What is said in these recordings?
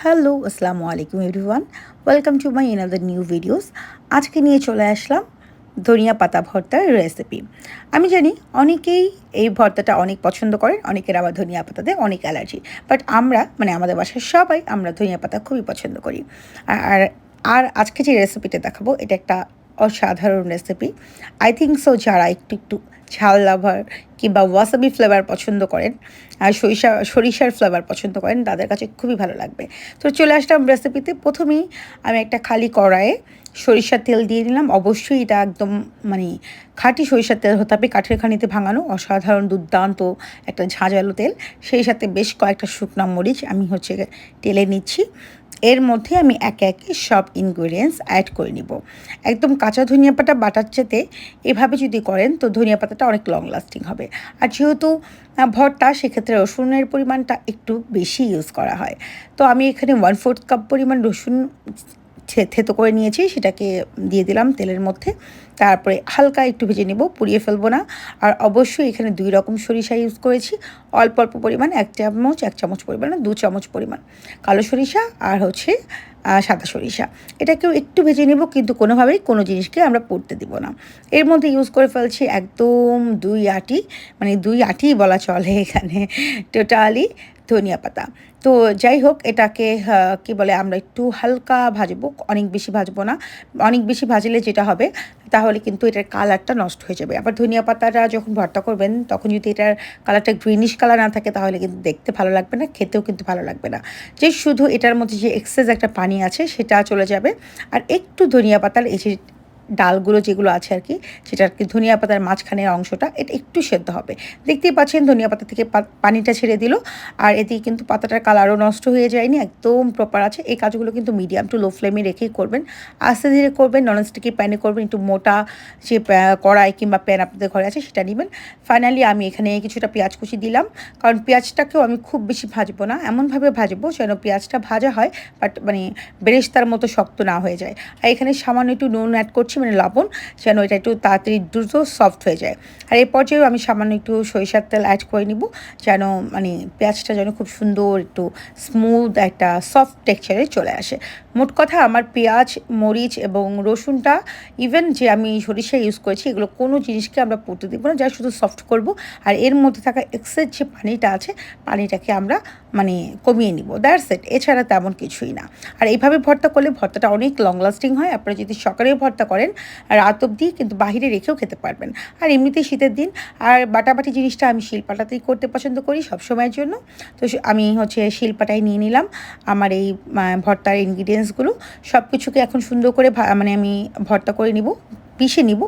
Hello, আসসালামু আলাইকুম everyone. Welcome to my another new videos. আজকে নিয়ে চলে আসলাম ধনিয়া পাতা ভর্তার রেসিপি। আমি জানি অনেকেই এই ভর্তাটা অনেক পছন্দ করেন, অনেকের আবার ধনিয়া পাতাতে অনেক অ্যালার্জি। বাট আমরা আমাদের বাসার সবাই আমরা ধনিয়া পাতা খুবই পছন্দ করি। আর আর আজকে যে রেসিপিটা দেখাবো এটা একটা অসাধারণ রেসিপি। আই থিংক সো যারা একটু একটু ঝাল লাভার কিংবা ওয়াসাবি ফ্লেভার পছন্দ করেন আর সরিষার ফ্লেভার পছন্দ করেন তাদের কাছে খুবই ভালো লাগবে। তো চলে আসলাম রেসিপিতে। প্রথমেই আমি একটা খালি কড়াইয়ে সরিষার তেল দিয়ে নিলাম। অবশ্যই এটা একদম মানে খাঁটি সরিষার তেল হতে হবে, কাঠের খনিতে ভাঙানো অসাধারণ দুর্দান্ত একটা ঝাঁঝালো তেল। সেই সাথে বেশ কয়েকটা শুকনো মরিচ আমি তেলে নিচ্ছি। এর মধ্যে আমি একে একে সব ইনগ্রিডিয়েন্টস অ্যাড করে নিব। একদম কাঁচা ধনিয়া পাতা বাটার চেতে এভাবে যদি করেন তো ধনিয়া পাতাটা অনেক লং লাস্টিং হবে। আর যেহেতু ভর্তা, সেক্ষেত্রে রসুনের পরিমাণটা একটু বেশি ইউজ করা হয়। তো আমি এখানে 1/4 কাপ পরিমাণ রসুন থেতো করে নিয়েছি, সেটাকে দিয়ে দিলাম তেলের মধ্যে। তারপরে হালকা একটু ভেজে নেব, পুড়িয়ে ফেলবো না। আর অবশ্যই এখানে 2 রকম সরিষা ইউজ করেছি। অল্প অল্প পরিমাণ 1 চামচ পরিমাণ, 2 চামচ পরিমাণ কালো সরিষা আর সাদা সরিষা। এটাকেও একটু ভেজে নেব, কিন্তু কোনোভাবেই কোনো জিনিসকে আমরা পুড়তে দিব না। এর মধ্যে ইউজ করে ফেলছি একদম 2 আঁটি, মানে 2 আঁটিই বলা চলে এখানে টোটালি ধনিয়া পাতা। তো যাই হোক, এটাকে কী বলে, আমরা একটু হালকা ভাজবো, অনেক বেশি ভাজবো না। অনেক বেশি ভাজলে যেটা হবে, তাহলে কিন্তু এটার কালারটা নষ্ট হয়ে যাবে। আবার ধনিয়া পাতাটা যখন ভর্তা করবেন তখন যদি এটার কালারটা গ্রিনিশ কালার না থাকে তাহলে কিন্তু দেখতে ভালো লাগবে না, খেতেও কিন্তু ভালো লাগবে না। যে শুধু এটার মধ্যে যে এক্সেস একটা পানি আছে সেটা চলে যাবে। আর একটু ধনিয়া পাতার এই যে ডালগুলো যেগুলো আছে আর কি, সেটা আর কি ধনিয়া পাতার মাঝখানের অংশটা এটা একটু সেদ্ধ হবে। দেখতেই পাচ্ছেন ধনিয়া পাতা থেকে পানিটা ছেড়ে দিল। আর এতে কিন্তু পাতাটার কালারও নষ্ট হয়ে যায়নি, একদম প্রপার আছে। এই কাজগুলো কিন্তু মিডিয়াম টু লো ফ্লেমে রেখেই করবেন। আস্তে ধীরে করবেন, ননস্টিকি প্যানে করবেন, একটু মোটা যে কড়াই কিংবা প্যান আপনাদের ঘরে আছে সেটা নেবেন। ফাইনালি আমি এখানে কিছুটা পেঁয়াজ কুচি দিলাম, কারণ পেঁয়াজটাকেও আমি খুব বেশি ভাজবো না, এমনভাবে ভাজবো যেন পেঁয়াজটা ভাজা হয় বাট মানে বেরেস্তার মতো শক্ত না হয়ে যায়। আর এখানে সামান্য একটু নুন অ্যাড করছি, মানে লবণ, যেন এটা একটু তাড়াতাড়ি দ্রুত সফট হয়ে যায়। আর এই পর্যায়েও আমি সামান্য একটু সরিষার তেল অ্যাড করে নিব, যেন মানে পেঁয়াজটা যেন খুব সুন্দর একটু স্মুথ একটা সফট টেক্সচারে চলে আসে। মোট কথা, আমার পেঁয়াজ, মরিচ এবং রসুনটা, ইভেন যে আমি সরিষা ইউজ করেছি, এগুলো কোনো জিনিসকে আমরা পুড়তে দিব না, যা শুধু সফট করব। আর এর মধ্যে থাকা এক্সেস যে পানিটা আছে, পানিটাকে আমরা মানে কমিয়ে নিব, দ্যাটস ইট। এছাড়া তেমন কিছুই না। আর এইভাবে ভর্তা করলে ভর্তাটা অনেক লং লাস্টিং হয়। আপনারা যদি সকালেও ভর্তা করেন রাত অবধি কিন্তু বাহিরে রেখেও খেতে পারবেন। আর এমনিতেই শীতের দিন, আর বাটাবাটি জিনিসটা আমি শিলপাটাতেই করতে পছন্দ করি সবসময়ের জন্য। তো আমি শিলপাটায় নিয়ে নিলাম আমার এই ভর্তার ইনগ্রিডিয়েন্টসগুলো। সব কিছুকে এখন সুন্দর করে মানে আমি ভর্তা করে নিব,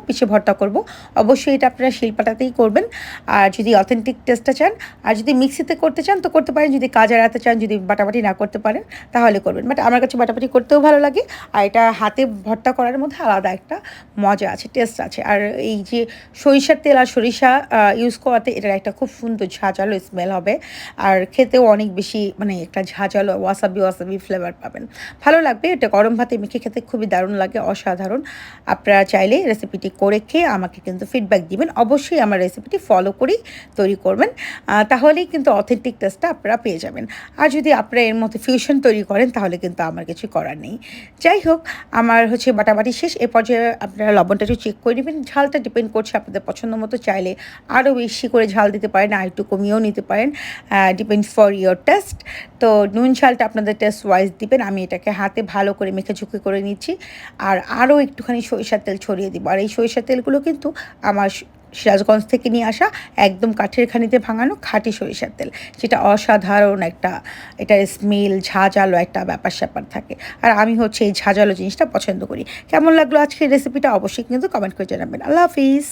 পিষে ভর্তা করব। অবশ্যই এটা আপনারা শিলপাটাতেই করবেন। আর যদি অথেন্টিক টেস্টটা চান, আর যদি মিক্সিতে করতে চান তো করতে পারেন, যদি কাজ এড়াতে চান, যদি বাটাবাটি না করতে পারেন তাহলে করবেন। বাট আমার কাছে বাটাবাটি করতেও ভালো লাগে। আর এটা হাতে ভর্তা করার মধ্যে আলাদা একটা মজা আছে, টেস্ট আছে। আর এই যে সরিষার তেল আর সরিষা ইউজ করাতে এটার একটা খুব সুন্দর ঝাঁঝালো স্মেল হবে। আর খেতেও অনেক বেশি মানে একটা ঝাঁঝালো ওয়াসাবি ফ্লেভার পাবেন, ভালো লাগবে। এটা গরম ভাতে মেখে খেতে খুবই দারুণ লাগে, অসাধারণ। আপনারা চাইলে রেসিপিটি করে খেয়ে আমাকে কিন্তু ফিডব্যাক দিবেন। অবশ্যই আমার রেসিপিটি ফলো করেই তৈরি করবেন, তাহলেই কিন্তু অথেন্টিক টেস্টটা আপনারা পেয়ে যাবেন। আর যদি আপনারা এর মধ্যে ফিউশন তৈরি করেন তাহলে কিন্তু আমার কিছু করার নেই। যাই হোক, আমার বাটাবাটি শেষ। এ পর্যায়ে আপনারা লবণটা একটু চেক করে নেবেন। ঝালটা ডিপেন্ড করছে আপনাদের পছন্দ মতো, চাইলে আরও বেশি করে ঝাল দিতে পারেন, আর একটু কমিয়েও নিতে পারেন, ডিপেন্ডস ফর ইয়োর টেস্ট। তো নুন ঝালটা আপনাদের টেস্ট ওয়াইজ দিবেন। আমি এটাকে হাতে ভালো করে মেখে ঝুঁকে করে নিচ্ছি। আর আরও একটুখানি সরিষার তেল ছড়িয়ে দিব। আর এই সরিষার তেলগুলো কিন্তু আমার সিরাজগঞ্জ থেকে নিয়ে আসা, একদম কাঠের খনিতে ভাঙানো খাঁটি সরিষার তেল, যেটা অসাধারণ একটা, এটার স্মেল ঝাঁঝালো একটা ব্যাপার স্যাপার থাকে। আর আমি এই ঝাঁঝালো জিনিসটা পছন্দ করি। কেমন লাগলো আজকের রেসিপিটা অবশ্যই কিন্তু কমেন্ট করে জানাবেন। আল্লাহ হাফিজ।